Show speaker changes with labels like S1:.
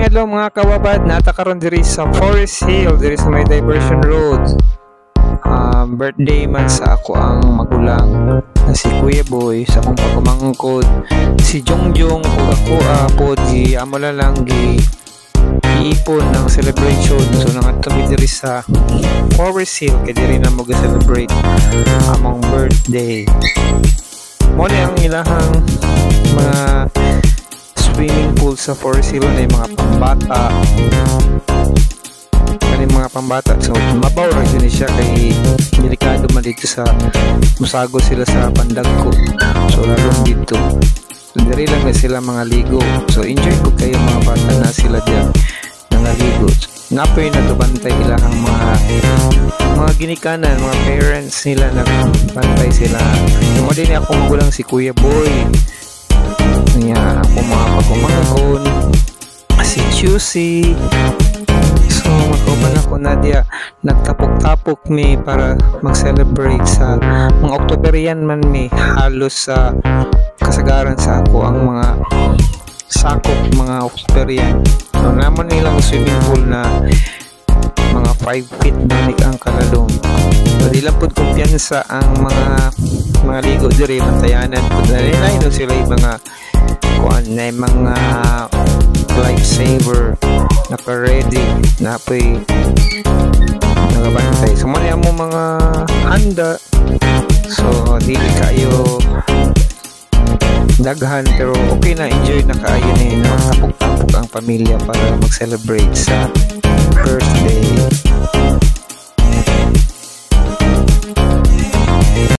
S1: Mayang adlaw mga kawabad, nata karon diri sa Forest Hill, diri sa may Diversion Road. Birthday man sa ako ang magulang na si Kuya Boy, sa akong pagkumangkod si Jongjong ug ako po di amo lang iipon ng celebration. So nangatumi diri sa Forest Hill kay diri na mo ga-celebrate among birthday. Mo ni ang ilahang mga swimming pool sa Forest Hill na mga pambata. Mga pambata, so mabaw ra yun siya kay delikado man dito sa musago sila sa pandagko, so lalong dito, so diri lang na sila mga ligo, so enjoy ko kayo mga bata na sila diyan nangaligo. Napoy nagabantay ilahang mga ginikanan, mga parents nila nagbantay sila. Mo din ako magulang si Kuya Boy niya, ako mga pagkumangkon si Chusi. So makuban ako na diya nagtapok-tapok mi para mag-celebrate sa mga Octoberian man mi, halos sa kasagaran sa ako ang mga sakop mga Octoberian. So naman nilang swimming pool na mga 5 feet na ang kalalong. So di lang po kumpiyansa ang mga ligo diri, mantayanan po na rin sila yung mga kuan na mga lifesaver naka-ready na apoy nagabantay. So mali mo mga handa, so dili kayo daghan pero okay na, enjoy na kaayo ni tapok-tapok ang pamilya para mag-celebrate sa birthday.